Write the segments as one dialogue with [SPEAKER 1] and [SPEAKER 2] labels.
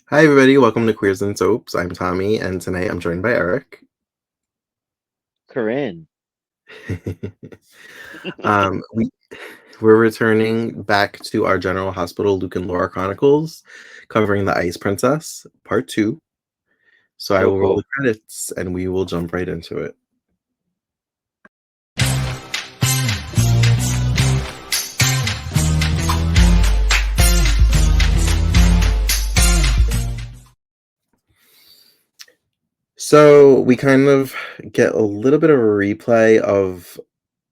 [SPEAKER 1] Hi, everybody. Welcome to Queers and Soaps. I'm Tommy, and tonight I'm joined by Eric.
[SPEAKER 2] Corinne.
[SPEAKER 1] We we're returning back to our General Hospital Luke and Laura Chronicles, covering the Ice Princess, Part 2. So I
[SPEAKER 2] So
[SPEAKER 1] will roll the
[SPEAKER 2] cool.
[SPEAKER 1] credits, and we will jump right into it. So we kind of get a little bit of a replay of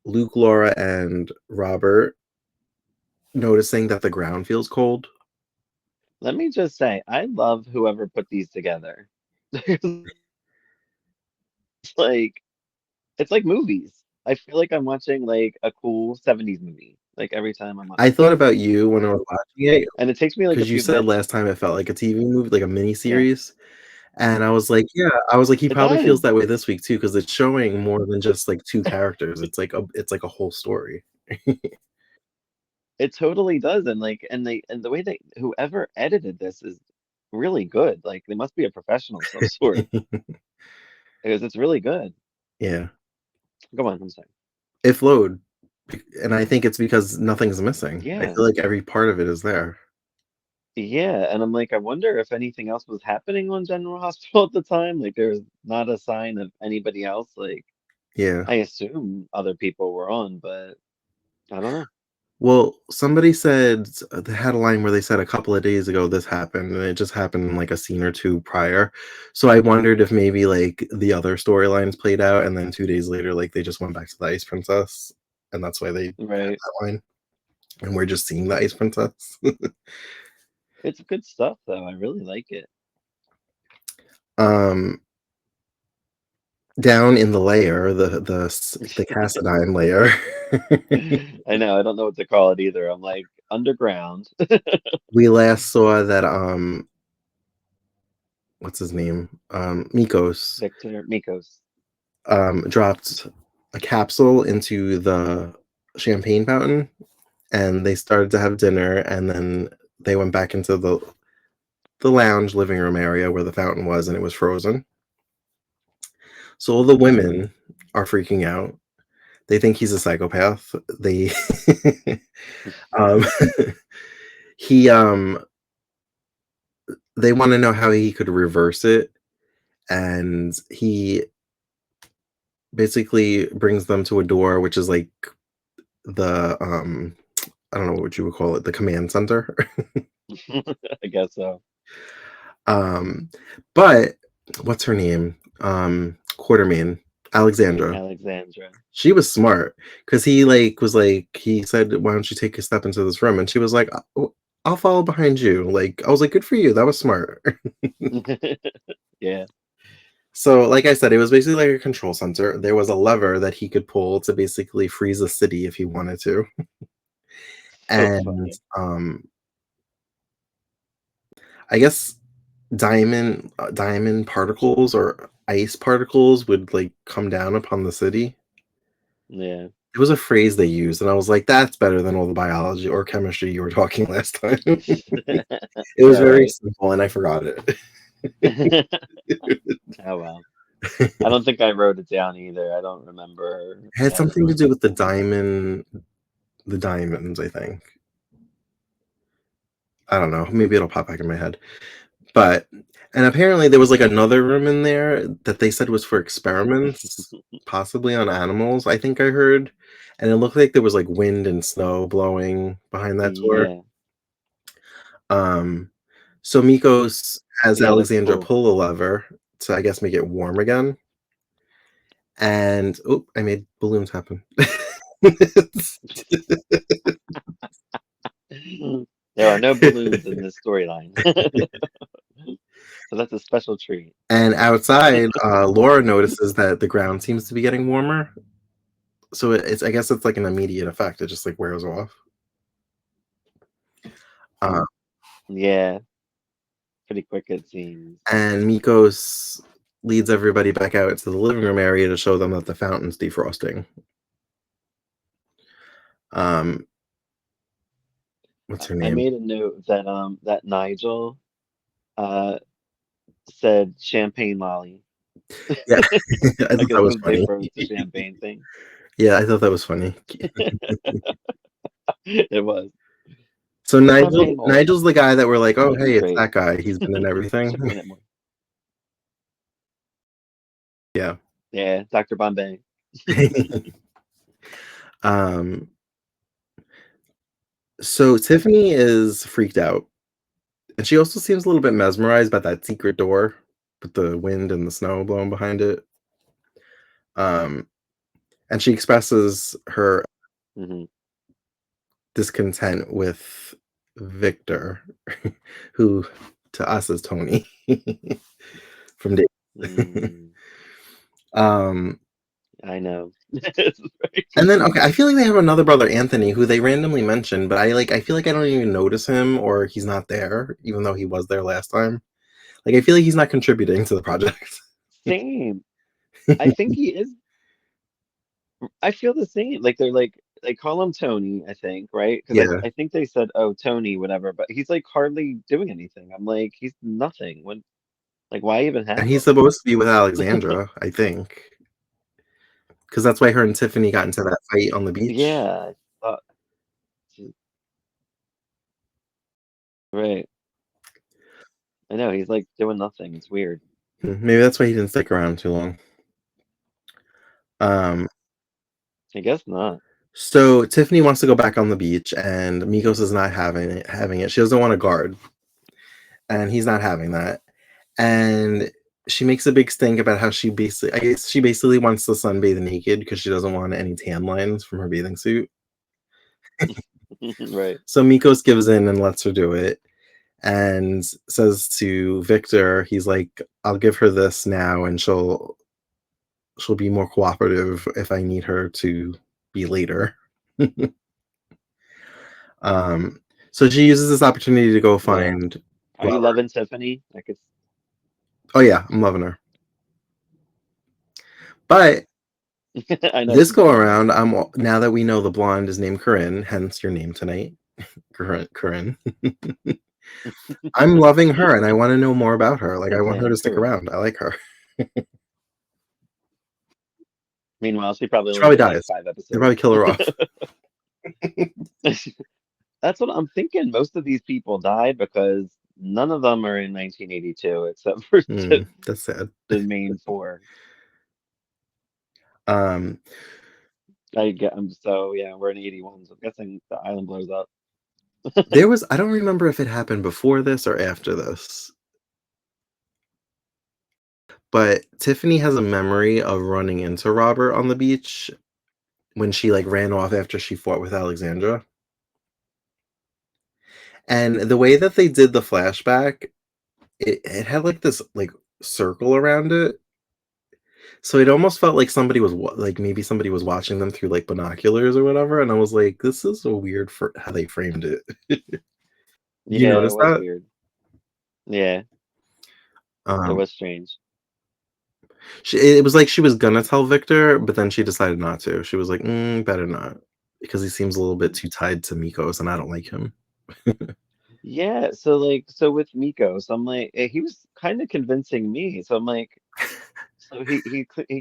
[SPEAKER 1] Luke, Laura, and Robert noticing that the ground feels cold.
[SPEAKER 2] Let me just say, I love whoever put these together. It's like it's like movies. I feel like I'm watching like a cool 70s movie, like every time I'm
[SPEAKER 1] I
[SPEAKER 2] watching
[SPEAKER 1] thought
[SPEAKER 2] it.
[SPEAKER 1] about you when I was watching it
[SPEAKER 2] And it takes me like a
[SPEAKER 1] because you
[SPEAKER 2] few
[SPEAKER 1] said
[SPEAKER 2] minutes.
[SPEAKER 1] last time it felt like a TV movie, like a mini
[SPEAKER 2] Yeah,
[SPEAKER 1] series. And I was like, "Yeah." I was like, "He
[SPEAKER 2] it
[SPEAKER 1] probably feels
[SPEAKER 2] does.
[SPEAKER 1] that way this week too, because it's showing more than just, like, 2 characters. It's like a whole story."
[SPEAKER 2] It totally does. And the way they whoever edited this is really good. Like they must be a professional of some sort because it's really good.
[SPEAKER 1] Yeah.
[SPEAKER 2] Go on, I'm sorry.
[SPEAKER 1] It flowed, and I think it's because nothing's missing. I
[SPEAKER 2] Yeah.
[SPEAKER 1] feel like every part of it is there.
[SPEAKER 2] Yeah, and I'm like, I wonder if anything else was happening on General Hospital at the time. Like, there's not a sign of anybody else. Like,
[SPEAKER 1] Yeah.
[SPEAKER 2] I assume other people were on, but I don't know.
[SPEAKER 1] Well, somebody said they had a line where they said a couple of days ago this happened, and it just happened, like, a scene or 2 prior. So I wondered if maybe, like, the other storylines played out, and then 2 days later, like, they just went back to the Ice Princess, and that's why they had
[SPEAKER 2] Right.
[SPEAKER 1] that line, and we're just seeing the Ice Princess.
[SPEAKER 2] It's good stuff, though. I really like it.
[SPEAKER 1] Um, Down in the layer, the Cassadine layer,
[SPEAKER 2] I know. I don't know what to call it either. I'm like, underground.
[SPEAKER 1] we last saw that, what's his name? Mikos,
[SPEAKER 2] Victor Mikos.
[SPEAKER 1] dropped a capsule into the champagne fountain, and they started to have dinner, and then they went back into the lounge living room area where the fountain was, and it was frozen. So all the women are freaking out. They think he's a psychopath. They um he they want to know how he could reverse it, and he basically brings them to a door which is like the I don't know what you would call it, the command center.
[SPEAKER 2] I guess so.
[SPEAKER 1] um but what's her name? Quartermain, Alexandra.
[SPEAKER 2] Alexandra.
[SPEAKER 1] She was smart because he said, "Why don't you take a step into this room?" And she was like, I'll follow behind you." Like, I was like, "Good for you. That was smart."
[SPEAKER 2] Yeah.
[SPEAKER 1] So, like I said, it was basically like a control center. There was a lever that he could pull to basically freeze a city if he wanted to.
[SPEAKER 2] So
[SPEAKER 1] And
[SPEAKER 2] funny.
[SPEAKER 1] I guess diamond particles or ice particles would like come down upon the city.
[SPEAKER 2] Yeah.
[SPEAKER 1] It was a phrase they used, and I was like, "That's better than all the biology or chemistry you were talking last time." It was
[SPEAKER 2] Yeah,
[SPEAKER 1] very
[SPEAKER 2] right.
[SPEAKER 1] simple, and I forgot it.
[SPEAKER 2] Oh well. I don't think I wrote it down either. I don't remember
[SPEAKER 1] It had
[SPEAKER 2] having
[SPEAKER 1] something to
[SPEAKER 2] written
[SPEAKER 1] do
[SPEAKER 2] it
[SPEAKER 1] with
[SPEAKER 2] down.
[SPEAKER 1] the diamonds, I think. I don't know. Maybe it'll pop back in my head. But and apparently there was like another room in there that they said was for experiments, possibly on animals, I think I heard. And it looked like there was like wind and snow blowing behind that door.
[SPEAKER 2] Yeah,
[SPEAKER 1] Um, so Mikos has
[SPEAKER 2] yeah, that's
[SPEAKER 1] Alexandra
[SPEAKER 2] cool.
[SPEAKER 1] pull a lever to, I guess, make it warm again. And oh, I made balloons happen.
[SPEAKER 2] There are no balloons in this storyline, so that's a special treat.
[SPEAKER 1] And outside, Laura notices that the ground seems to be getting warmer. So it's I guess it's like an immediate effect. It just like wears off. Uh,
[SPEAKER 2] Yeah, pretty quick it seems.
[SPEAKER 1] and Mikos leads everybody back out into the living room area to show them that the fountain's defrosting. Um, what's her
[SPEAKER 2] I
[SPEAKER 1] name?
[SPEAKER 2] made a note that that Nigel. uh, said champagne lolly.
[SPEAKER 1] Yeah, I
[SPEAKER 2] I
[SPEAKER 1] thought
[SPEAKER 2] guess
[SPEAKER 1] that was
[SPEAKER 2] because they
[SPEAKER 1] funny.
[SPEAKER 2] froze the champagne thing.
[SPEAKER 1] Yeah, I thought that was funny.
[SPEAKER 2] It was.
[SPEAKER 1] So
[SPEAKER 2] But champagne lolly.
[SPEAKER 1] Nigel's the guy that we're like, oh
[SPEAKER 2] Oh, he's
[SPEAKER 1] hey, it's
[SPEAKER 2] great.
[SPEAKER 1] that guy. He's been in everything.
[SPEAKER 2] Should be in it more.
[SPEAKER 1] Yeah.
[SPEAKER 2] Yeah, Dr. Bombay.
[SPEAKER 1] um. So Tiffany is freaked out, and she also seems a little bit mesmerized by that secret door with the wind and the snow blowing behind it. Um, and she expresses her
[SPEAKER 2] Hmm.
[SPEAKER 1] discontent with Victor, who to us is Tony from Dave.
[SPEAKER 2] Mm,
[SPEAKER 1] um,
[SPEAKER 2] I know. It's very
[SPEAKER 1] and then okay,
[SPEAKER 2] confusing.
[SPEAKER 1] I feel like they have another brother, Anthony, who they randomly mention, but I feel like I don't even notice him or he's not there, even though he was there last time. Like I feel like he's not contributing to the project.
[SPEAKER 2] Same. I think he is. I feel the same. Like they're like they call him Tony, I think, right? Because
[SPEAKER 1] Yeah,
[SPEAKER 2] I think they said, "Oh, Tony, whatever," but he's like hardly doing anything. I'm like, he's nothing. When like, why even
[SPEAKER 1] and
[SPEAKER 2] have
[SPEAKER 1] he's
[SPEAKER 2] him?
[SPEAKER 1] supposed to be with Alexandra, I think, because that's why her and Tiffany got into that fight on the beach.
[SPEAKER 2] Yeah, I thought, right. I know he's like doing nothing. It's weird.
[SPEAKER 1] Maybe that's why he didn't stick around too long. Um,
[SPEAKER 2] I guess not.
[SPEAKER 1] so Tiffany wants to go back on the beach, and Migos is not having it. Having it, she doesn't want a guard, and he's not having that. And she makes a big stink about how I guess she basically wants to sunbathe naked because she doesn't want any tan lines from her bathing suit.
[SPEAKER 2] Right.
[SPEAKER 1] So Migos gives in and lets her do it, and says to Victor, he's like, "I'll give her this now, and she'll be more cooperative if I need her to be later." um, so she uses this opportunity to go
[SPEAKER 2] Yeah.
[SPEAKER 1] find
[SPEAKER 2] Are you
[SPEAKER 1] Robert.
[SPEAKER 2] loving Tiffany? Like it's
[SPEAKER 1] Oh yeah, I'm loving her. But
[SPEAKER 2] I know
[SPEAKER 1] this
[SPEAKER 2] she's
[SPEAKER 1] go
[SPEAKER 2] fun.
[SPEAKER 1] around, now that we know the blonde is named Corinne, hence your name tonight, Corinne. I'm loving her, and I want to know more about her. Like, I want her to stick
[SPEAKER 2] Corinne.
[SPEAKER 1] around. I like her.
[SPEAKER 2] Meanwhile, she probably
[SPEAKER 1] She
[SPEAKER 2] only
[SPEAKER 1] probably
[SPEAKER 2] did like
[SPEAKER 1] dies.
[SPEAKER 2] five
[SPEAKER 1] They
[SPEAKER 2] episodes.
[SPEAKER 1] probably kill her off.
[SPEAKER 2] That's what I'm thinking. Most of these people died because none of them are in 1982 except for
[SPEAKER 1] That's sad.
[SPEAKER 2] the main four.
[SPEAKER 1] Um,
[SPEAKER 2] I'm so yeah, we're in 81, so I'm guessing the island blows up.
[SPEAKER 1] I don't remember if it happened before this or after this, but Tiffany has a memory of running into Robert on the beach when she like ran off after she fought with Alexandra. And the way that they did the flashback, it had like this like circle around it. So it almost felt like like maybe somebody was watching them through like binoculars or whatever. And I was like, this is so weird for how they framed it. Did you
[SPEAKER 2] Yeah, it
[SPEAKER 1] notice
[SPEAKER 2] was
[SPEAKER 1] that?
[SPEAKER 2] weird. Yeah, it
[SPEAKER 1] Um,
[SPEAKER 2] was strange.
[SPEAKER 1] it was like she was gonna tell Victor, but then she decided not to. She was like, better not, because he seems a little bit too tied to Mikos, and I don't like him.
[SPEAKER 2] Yeah, so like so with Miko, so I'm like he was kind of convincing me. So I'm like so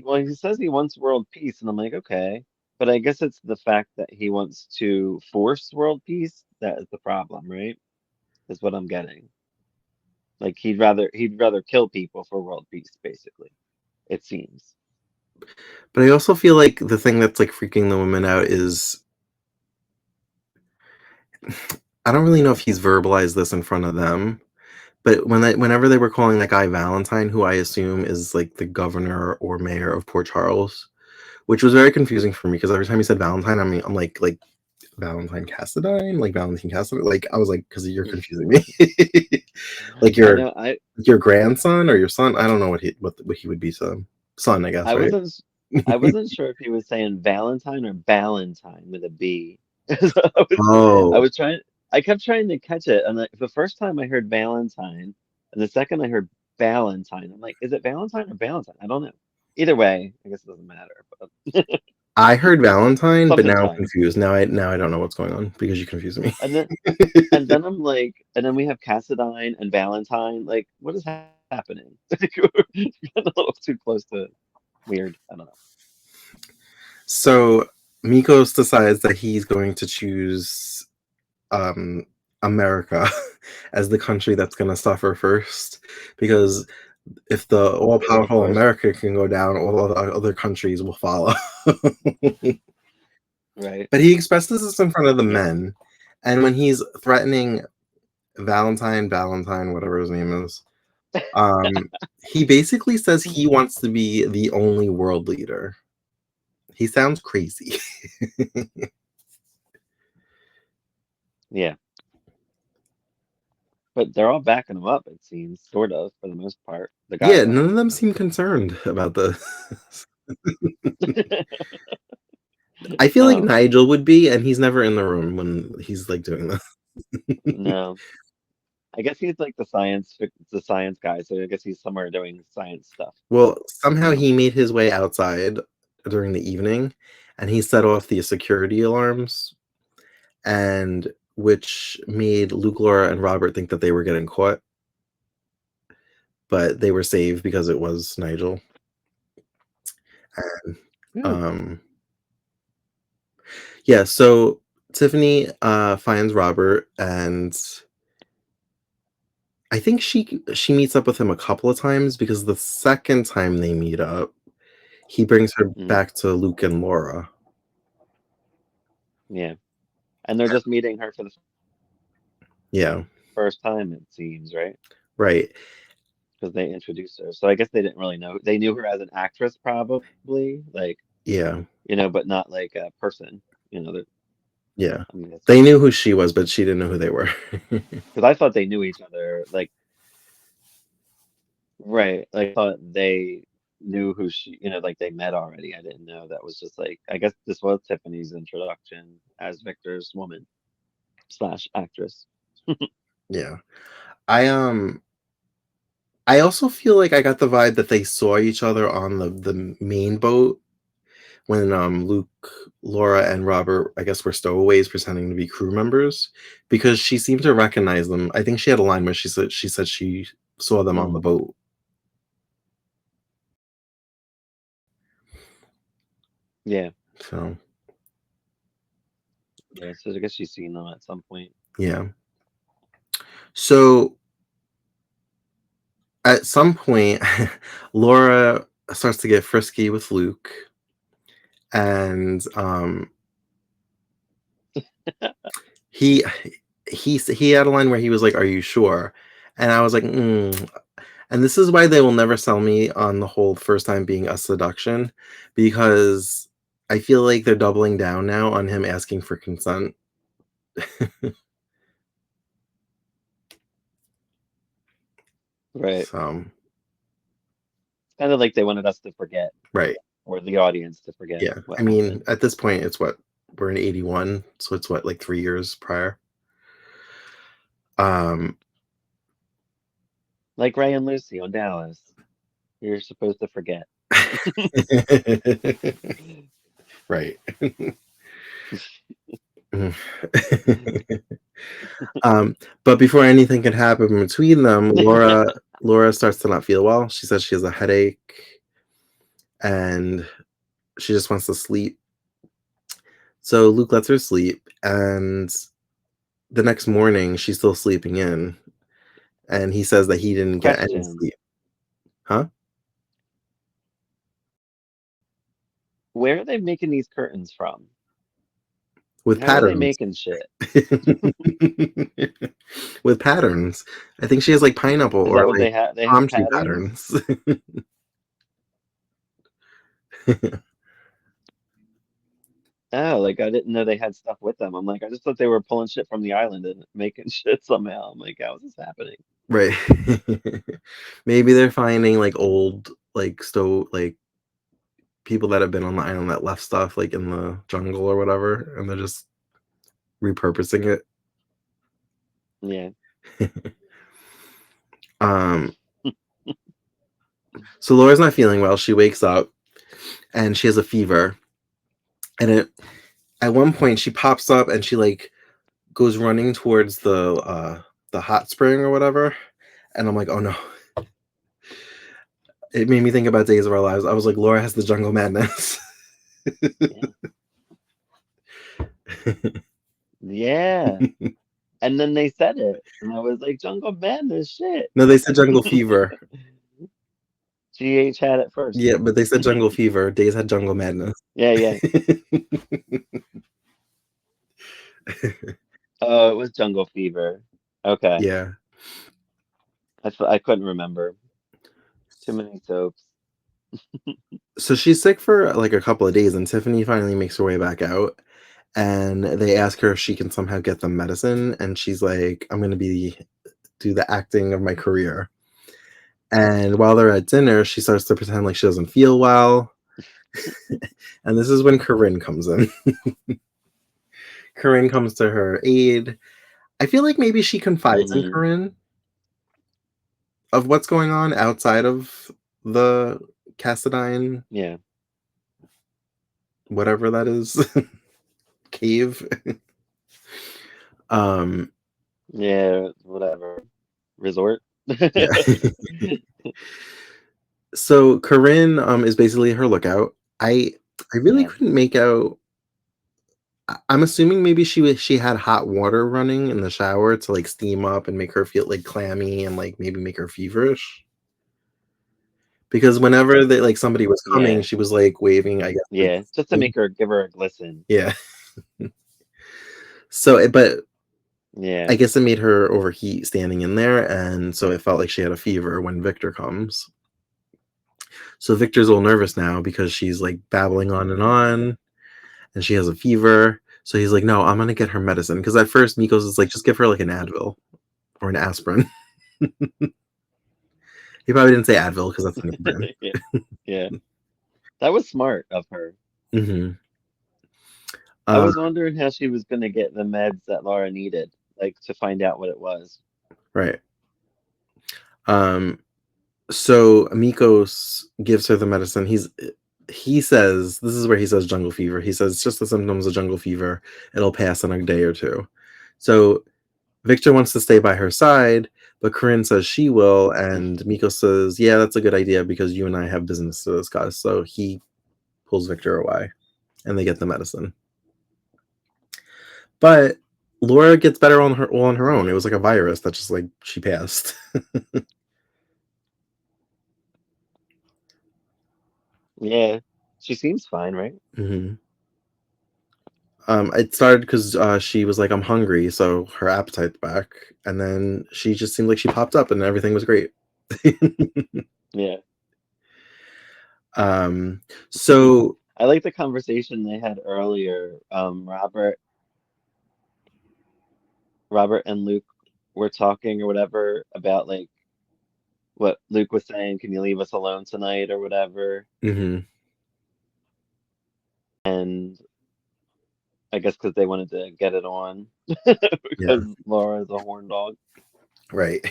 [SPEAKER 2] well he says he wants world peace and I'm like okay, but I guess it's the fact that he wants to force world peace that is the problem, right? Is what I'm getting. Like he'd rather kill people for world peace basically. It seems.
[SPEAKER 1] But I also feel like the thing that's like freaking the women out is I don't really know if he's verbalized this in front of them, but whenever they were calling that guy Valentine, who I assume is like the governor or mayor of Port Charles, which was very confusing for me because every time he said Valentine, I'm like Valentine Cassadine, like Valentine Cassadine, like I was like, because you're confusing me, like
[SPEAKER 2] I know
[SPEAKER 1] your grandson or your son. I don't know what he would be. Son, I guess,
[SPEAKER 2] I
[SPEAKER 1] right?
[SPEAKER 2] wasn't I wasn't sure if he was saying Valentine or Ballantine with a B. So I
[SPEAKER 1] Oh,
[SPEAKER 2] was trying I kept trying to catch it and like the first time I heard Valentine and the second I heard Ballantine. I'm like, is it Valentine or Valentine? I don't know. Either way, I guess it doesn't matter. But
[SPEAKER 1] I heard Valentine, but
[SPEAKER 2] Something
[SPEAKER 1] now I'm
[SPEAKER 2] time.
[SPEAKER 1] confused. Now I don't know what's going on because you confused me.
[SPEAKER 2] And then I'm like, and then we have Cassadine and Valentine. Like, what is happening? We're getting a little too close to weird. I don't know.
[SPEAKER 1] So Mikos decides that he's going to choose um, America as the country that's going to suffer first, because if the
[SPEAKER 2] Of
[SPEAKER 1] all-powerful
[SPEAKER 2] course.
[SPEAKER 1] America can go down, all the other countries will follow.
[SPEAKER 2] Right.
[SPEAKER 1] But he expresses this in front of the
[SPEAKER 2] Yeah.
[SPEAKER 1] men, and when he's threatening Valentine, whatever his name is, um, he basically says he wants to be the only world leader. He sounds crazy.
[SPEAKER 2] Yeah. But they're all backing him up, it seems, sort of, for the most part. The
[SPEAKER 1] Yeah,
[SPEAKER 2] guys
[SPEAKER 1] none
[SPEAKER 2] are.
[SPEAKER 1] of them seem concerned about this. I feel like
[SPEAKER 2] Um,
[SPEAKER 1] Nigel would be, and he's never in the room when he's like doing this.
[SPEAKER 2] no. I guess he's like the science guy, so I guess he's somewhere doing science stuff.
[SPEAKER 1] Well,
[SPEAKER 2] You
[SPEAKER 1] somehow
[SPEAKER 2] know.
[SPEAKER 1] he made his way outside during the evening, and he set off the security alarms, and which made Luke, Laura, and Robert think that they were getting caught, but they were saved because it was Nigel. And
[SPEAKER 2] Ooh.
[SPEAKER 1] um, yeah, so Tiffany finds Robert, and I think she meets up with him a couple of times because the second time they meet up, he brings her
[SPEAKER 2] Mm,
[SPEAKER 1] back to Luke and Laura.
[SPEAKER 2] yeah. And they're just meeting her for the
[SPEAKER 1] Yeah,
[SPEAKER 2] first time, it seems, right?
[SPEAKER 1] right.
[SPEAKER 2] Because they introduced her. So I guess they didn't really know. They knew her as an actress, probably, like,
[SPEAKER 1] Yeah,
[SPEAKER 2] but not like a person. That
[SPEAKER 1] yeah.
[SPEAKER 2] I mean, that's
[SPEAKER 1] They knew who she was, but she didn't know who they were.
[SPEAKER 2] because I thought they knew each other, like, right. Like, I thought they knew who like they met already. I didn't know that was just like, I guess this was Tiffany's introduction as Victor's woman slash actress.
[SPEAKER 1] Yeah. I I also feel like I got the vibe that they saw each other on the main boat when Luke, Laura, and Robert, I guess, were stowaways pretending to be crew members, because she seemed to recognize them. I think she had a line where she said she saw them on
[SPEAKER 2] Mm,
[SPEAKER 1] the boat.
[SPEAKER 2] yeah.
[SPEAKER 1] So
[SPEAKER 2] Yeah. So I guess she's seen them at some point.
[SPEAKER 1] yeah. So at some point, Laura starts to get frisky with Luke, and he he had a line where he was like, "Are you sure?" And I was like, mm. And this is why they will never sell me on the whole first time being a seduction, because I feel like they're doubling down now on him asking for consent.
[SPEAKER 2] Right.
[SPEAKER 1] So
[SPEAKER 2] It's kind of like they wanted us to forget,
[SPEAKER 1] right,
[SPEAKER 2] or the audience to forget
[SPEAKER 1] yeah. I
[SPEAKER 2] what
[SPEAKER 1] mean,
[SPEAKER 2] happened.
[SPEAKER 1] at this point, it's what we're in '81, so it's what, like 3 years prior. Um,
[SPEAKER 2] Like Ray and Lucy on Dallas. You're supposed to forget.
[SPEAKER 1] right. Um, but before anything can happen between them, Laura starts to not feel well. She says she has a headache and she just wants to sleep. So Luke lets her sleep, and the next morning she's still sleeping in, and he says that he didn't get any
[SPEAKER 2] Question.
[SPEAKER 1] sleep. Huh?
[SPEAKER 2] Where are they making these curtains from?
[SPEAKER 1] With
[SPEAKER 2] How are they
[SPEAKER 1] patterns.
[SPEAKER 2] making shit?
[SPEAKER 1] With patterns. I think she has like pineapple
[SPEAKER 2] Is
[SPEAKER 1] or
[SPEAKER 2] that what
[SPEAKER 1] like
[SPEAKER 2] they have? They
[SPEAKER 1] palm
[SPEAKER 2] have
[SPEAKER 1] tree
[SPEAKER 2] patterns?
[SPEAKER 1] patterns.
[SPEAKER 2] Oh, like I didn't know they had stuff with them. I'm like, I just thought they were pulling shit from the island and making shit somehow. I'm like, how is this happening?
[SPEAKER 1] Right. Maybe they're finding like old like like people that have been on the island that left stuff like in the jungle or whatever, and they're just repurposing
[SPEAKER 2] Yeah.
[SPEAKER 1] it. um so Laura's not feeling well. She wakes up and she has a fever, And at one point she pops up and she like goes running towards the hot spring or whatever, and I'm like, oh no. It made me think about Days of Our Lives. I was like, Laura has the jungle madness.
[SPEAKER 2] Yeah. Yeah. And then they said it, and I was like, Jungle Madness, shit.
[SPEAKER 1] No, they said jungle fever.
[SPEAKER 2] GH had it first.
[SPEAKER 1] Yeah, but they said jungle fever. Days had jungle madness.
[SPEAKER 2] Yeah, yeah. Oh, it was Jungle Fever. Okay.
[SPEAKER 1] Yeah.
[SPEAKER 2] I couldn't remember. Too many soaps.
[SPEAKER 1] So she's sick for like a couple of days, and Tiffany finally makes her way back out. And they ask her if she can somehow get them medicine, and she's like, "I'm gonna do the acting of my career." And while they're at dinner, she starts to pretend like she doesn't feel well. And this is when Corinne comes in. Corinne comes to her aid. I feel like maybe she confides in
[SPEAKER 2] Hmm.
[SPEAKER 1] Corinne of what's going on outside of the Cassadine,
[SPEAKER 2] Yeah.
[SPEAKER 1] whatever that is, cave. um,
[SPEAKER 2] Yeah, whatever. Resort.
[SPEAKER 1] yeah. So Corinne is basically her lookout. I really
[SPEAKER 2] Yeah.
[SPEAKER 1] couldn't make out. I'm assuming maybe she had hot water running in the shower to like steam up and make her feel like clammy and like maybe make her feverish. Because whenever like somebody was coming,
[SPEAKER 2] Yeah.
[SPEAKER 1] she was like waving, I guess.
[SPEAKER 2] Yeah. Just to make her give her a glisten.
[SPEAKER 1] Yeah. So, but
[SPEAKER 2] Yeah.
[SPEAKER 1] I guess it made her overheat standing in there, and so it felt like she had a fever when Victor comes. So Victor's all nervous now because she's like babbling on, and she has a fever. So he's like, "No, I'm gonna get her medicine." Because at first Mikos is like, "Just give her like an Advil or an aspirin." He probably didn't say Advil because that's the name brand.
[SPEAKER 2] Yeah. Yeah. That was smart of her.
[SPEAKER 1] Hmm.
[SPEAKER 2] I
[SPEAKER 1] Um,
[SPEAKER 2] was wondering how she was gonna get the meds that Laura needed, like to find out what it was.
[SPEAKER 1] right. Um, so Mikos gives her the medicine. He says this is where he says jungle fever. He says it's just the symptoms of jungle fever. It'll pass in a day or two. So Victor wants to stay by her side, but Corinne says she will, and Mikos says, "Yeah, that's a good idea because you and I have business to discuss." So he pulls Victor away, and they get the medicine. But Laura gets better on her own. It was like a virus that just like she passed.
[SPEAKER 2] Yeah. She seems fine, right?
[SPEAKER 1] Hmm. It started because she was like, "I'm hungry," so her appetite's back, and then she just seemed like she popped up, and everything was great.
[SPEAKER 2] Yeah.
[SPEAKER 1] um, so
[SPEAKER 2] I like the conversation they had earlier. Robert and Luke were talking or whatever about like what Luke was saying, can you leave us alone tonight or whatever?
[SPEAKER 1] mhm,
[SPEAKER 2] And I guess because they wanted to get it on
[SPEAKER 1] yeah,
[SPEAKER 2] because Laura's a horn dog.
[SPEAKER 1] right.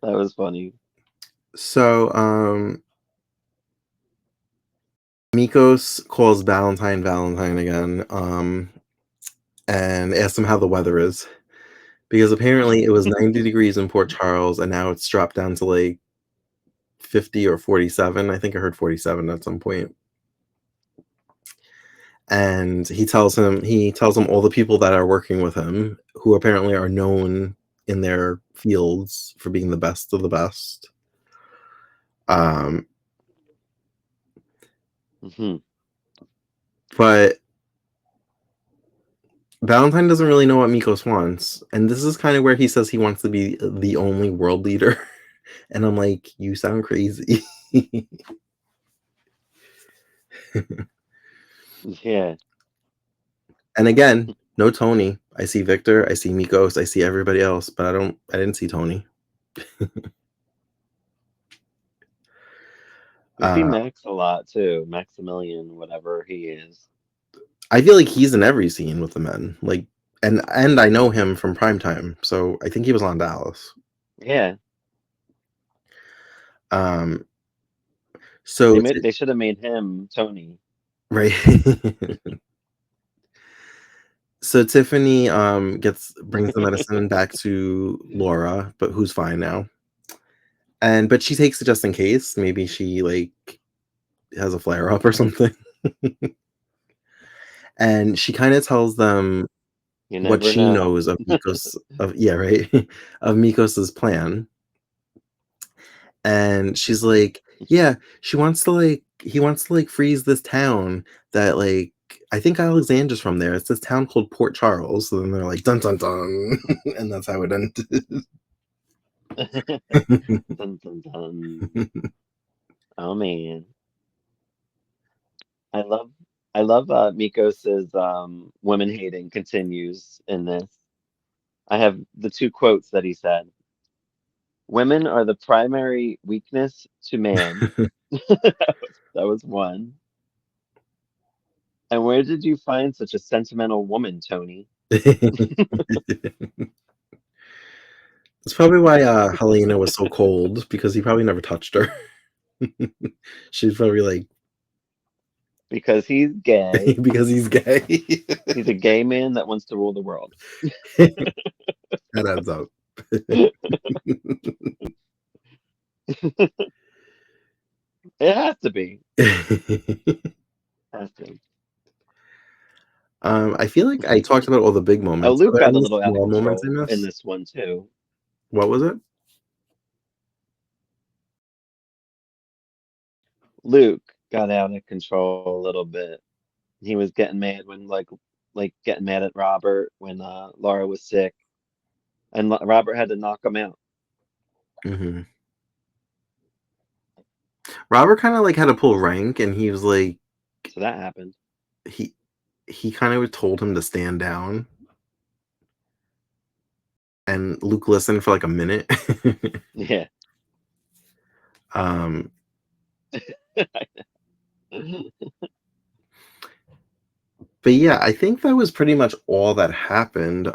[SPEAKER 2] That was funny.
[SPEAKER 1] So Mikos calls Valentine again, and asks him how the weather is because apparently it was 90 degrees in Port Charles, and now it's dropped down to like 50 or 47. I think I heard 47 at some point. And he tells him all the people that are working with him, who apparently are known in their fields for being the best of the best. Um,
[SPEAKER 2] Hmm.
[SPEAKER 1] but Valentine doesn't really know what Mikos wants, and this is kind of where he says he wants to be the only world leader. And I'm like, you sound crazy.
[SPEAKER 2] Yeah.
[SPEAKER 1] And again, no Tony. I see Victor, I see Mikos, I see everybody else, but I didn't see Tony.
[SPEAKER 2] We see
[SPEAKER 1] Uh,
[SPEAKER 2] Max a lot too. Maximilian, whatever he is.
[SPEAKER 1] I feel like he's in every scene with the men. Like, and I know him from Primetime, so I think he was on Dallas.
[SPEAKER 2] Yeah.
[SPEAKER 1] Um, So
[SPEAKER 2] They should have made him Tony.
[SPEAKER 1] right. So Tiffany gets brings the medicine back to Laura, but who's fine now. And but she takes it just in case. Maybe she like has a flare up or something. And she kind of tells them
[SPEAKER 2] You
[SPEAKER 1] what
[SPEAKER 2] never
[SPEAKER 1] she
[SPEAKER 2] know.
[SPEAKER 1] knows of Mikos of yeah, right? Of Mikos's plan. And she's like, yeah, she wants to like he wants to like freeze this town that like I think Alexander's from there. It's this town called Port Charles. So then they're like dun dun dun, and that's how it ended.
[SPEAKER 2] Dun, dun, dun. Oh man, I love I love Mikos's women hating continues in this. I have the two quotes that he said. Women are the primary weakness to man. That was one. And where did you find such a sentimental woman, Tony?
[SPEAKER 1] That's probably why Helena was so cold because he probably never touched her. She's probably like
[SPEAKER 2] Because he's gay.
[SPEAKER 1] because he's gay.
[SPEAKER 2] He's a gay man that wants to rule the world.
[SPEAKER 1] That adds up.
[SPEAKER 2] It has to be. Has to.
[SPEAKER 1] I feel like I talked about all the big
[SPEAKER 2] Oh,
[SPEAKER 1] moments. Are
[SPEAKER 2] Luke
[SPEAKER 1] there
[SPEAKER 2] got a
[SPEAKER 1] any
[SPEAKER 2] little out of
[SPEAKER 1] small moments I
[SPEAKER 2] control in
[SPEAKER 1] missed?
[SPEAKER 2] this one too.
[SPEAKER 1] What was it?
[SPEAKER 2] Luke got out of control a little bit. He was getting mad when like getting mad at Robert when Laura was sick, and Robert had to knock him out.
[SPEAKER 1] Hmm. Robert kind of like had to pull rank, and he was like
[SPEAKER 2] So that happened.
[SPEAKER 1] he he kind of told him to stand down, and Luke listened for like a minute.
[SPEAKER 2] Yeah.
[SPEAKER 1] um, but yeah, I think that was pretty much all that happened.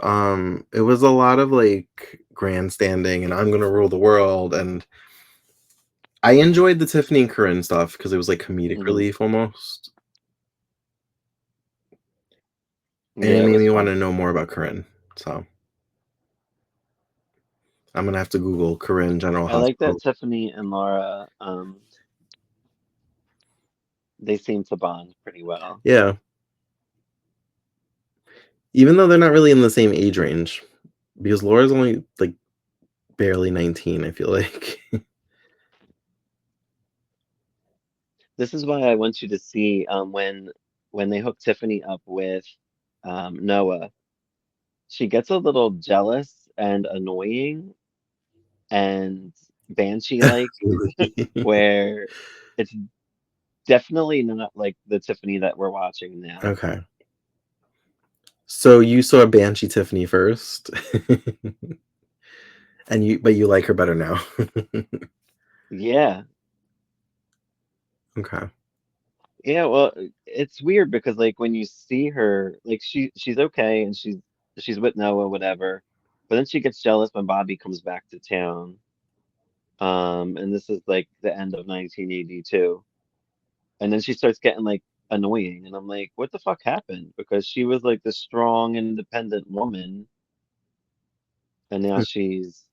[SPEAKER 1] It was a lot of like grandstanding, and I'm gonna rule the world, and I enjoyed the Tiffany and Corinne stuff because it was like comedic
[SPEAKER 2] Hmm.
[SPEAKER 1] relief almost, and
[SPEAKER 2] Yeah,
[SPEAKER 1] it
[SPEAKER 2] it
[SPEAKER 1] made
[SPEAKER 2] was
[SPEAKER 1] me want to
[SPEAKER 2] funny.
[SPEAKER 1] know more about Corinne. So I'm gonna have to Google Corinne General
[SPEAKER 2] I like that
[SPEAKER 1] Hospital.
[SPEAKER 2] Tiffany and Laura, they seem to bond pretty well.
[SPEAKER 1] Yeah, even though they're not really in the same age range, because Laura's only like barely 19. I feel like.
[SPEAKER 2] This is why I want you to see when they hook Tiffany up with Noah, she gets a little jealous and annoying and banshee-like, where it's definitely not like the Tiffany that we're watching now.
[SPEAKER 1] Okay, so you saw Banshee Tiffany first, and you like her better now.
[SPEAKER 2] Yeah.
[SPEAKER 1] Okay.
[SPEAKER 2] Yeah, well, it's weird because like when you see her, like she's okay and she's with Noah, whatever. But then she gets jealous when Bobby comes back to town. And this is like the end of 1982. And then she starts getting like annoying, and I'm like, what the fuck happened? Because she was like the strong, independent woman, and now she's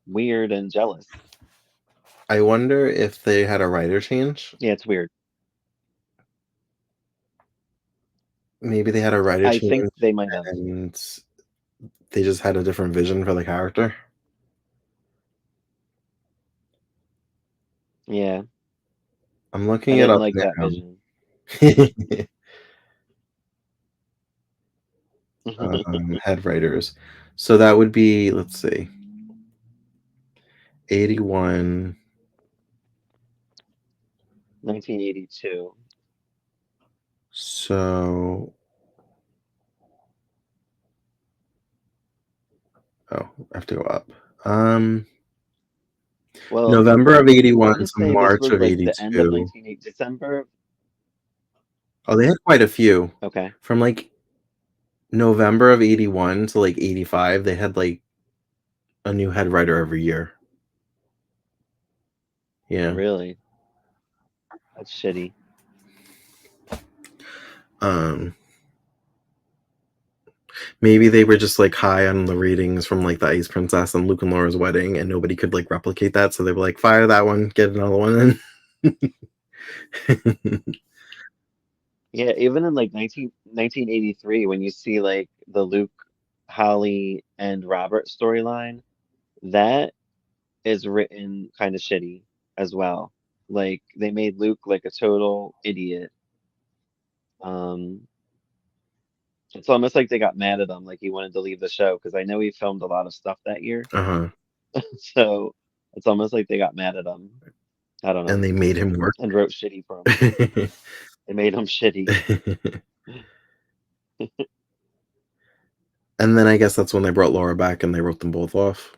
[SPEAKER 2] weird and jealous.
[SPEAKER 1] I wonder if they had a writer change.
[SPEAKER 2] Yeah, it's weird.
[SPEAKER 1] Maybe they had a writer
[SPEAKER 2] I think
[SPEAKER 1] change
[SPEAKER 2] they might have.
[SPEAKER 1] and they just had a different vision for the character.
[SPEAKER 2] Yeah,
[SPEAKER 1] I'm
[SPEAKER 2] I
[SPEAKER 1] looking it
[SPEAKER 2] didn't
[SPEAKER 1] up
[SPEAKER 2] like that
[SPEAKER 1] now.
[SPEAKER 2] vision.
[SPEAKER 1] Head writers. So that would be, let's see, 81.
[SPEAKER 2] 1982.
[SPEAKER 1] So, oh, I have to go up. Um,
[SPEAKER 2] Well,
[SPEAKER 1] November of
[SPEAKER 2] I
[SPEAKER 1] 81
[SPEAKER 2] want to
[SPEAKER 1] to
[SPEAKER 2] say this
[SPEAKER 1] March
[SPEAKER 2] was
[SPEAKER 1] of
[SPEAKER 2] like the end of
[SPEAKER 1] 82.
[SPEAKER 2] 1980, December.
[SPEAKER 1] Oh, they had quite a few.
[SPEAKER 2] Okay,
[SPEAKER 1] From like November of 81 to like 85, they had like a new head writer every year. Yeah.
[SPEAKER 2] really. That's shitty.
[SPEAKER 1] Um, maybe they were just like high on the ratings from like the Ice Princess and Luke and Laura's wedding, and nobody could like replicate that, so they were like, fire that one, get another one in.
[SPEAKER 2] Yeah, even in like 1983, when you see like the Luke, Holly, and Robert storyline, that is written kind of shitty as well. Like they made Luke like a total idiot. Um, it's almost like they got mad at him, like he wanted to leave the show because I know he filmed a lot of stuff that year.
[SPEAKER 1] Uh-huh.
[SPEAKER 2] So it's almost like they got mad at him. I don't
[SPEAKER 1] And
[SPEAKER 2] know,
[SPEAKER 1] they made him work.
[SPEAKER 2] and wrote shitty for him. They made him shitty.
[SPEAKER 1] And then I guess that's when they brought Laura back and they wrote them both off.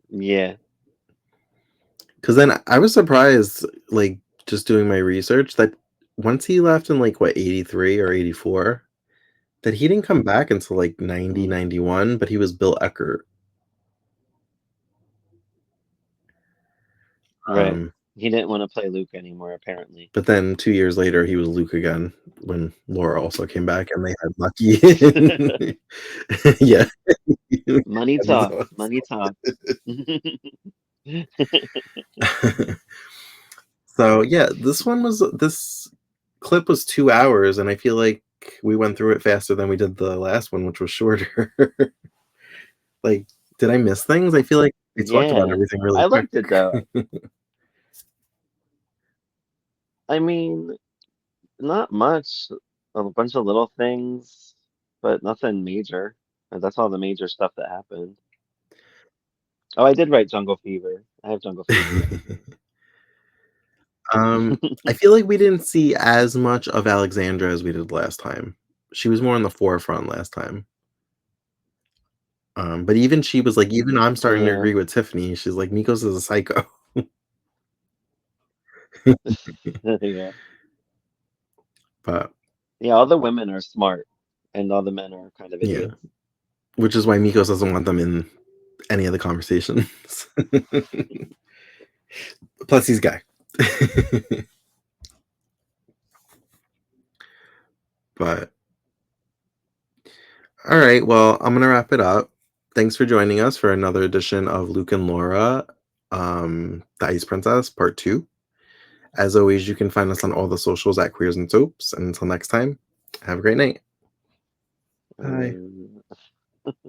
[SPEAKER 2] Yeah.
[SPEAKER 1] Because then I was surprised, like, just doing my research, that once he left in, like, what, 83 or 84, that he didn't come back until, like, 90,
[SPEAKER 2] Mm,
[SPEAKER 1] 91, but he was Bill Eckert.
[SPEAKER 2] right.
[SPEAKER 1] Um,
[SPEAKER 2] He didn't want to play Luke anymore, apparently.
[SPEAKER 1] but then 2 years later, he was Luke again when Laura also came back and they had Lucky. Yeah.
[SPEAKER 2] Money talks. Money talks.
[SPEAKER 1] So, yeah, this clip was 2 hours, and I feel like we went through it faster than we did the last one, which was shorter. Like, did I miss things? I feel like we talked about
[SPEAKER 2] Yeah.
[SPEAKER 1] everything really
[SPEAKER 2] I
[SPEAKER 1] quick.
[SPEAKER 2] liked it though. I mean, not much. A bunch of little things, but nothing major. And that's all the major stuff that happened. Oh, I did write Jungle Fever. I have Jungle Fever.
[SPEAKER 1] Um, I feel like we didn't see as much of Alexandra as we did last time. She was more in the forefront last time. But even she was like, even I'm starting to
[SPEAKER 2] Yeah.
[SPEAKER 1] agree with Tiffany. She's like, Mikos is a psycho.
[SPEAKER 2] Yeah.
[SPEAKER 1] But
[SPEAKER 2] Yeah, all the women are smart and all the men are kind of
[SPEAKER 1] yeah,
[SPEAKER 2] idiots.
[SPEAKER 1] which is why Mikos doesn't want them in any of the conversations. Plus, he's gay. But all right, well, I'm gonna wrap it up. Thanks for joining us for another edition of Luke and Laura, The Ice Princess, Part 2. As always, you can find us on all the socials at Queers and Soaps. And until next time, have a great night. Bye.
[SPEAKER 2] Um,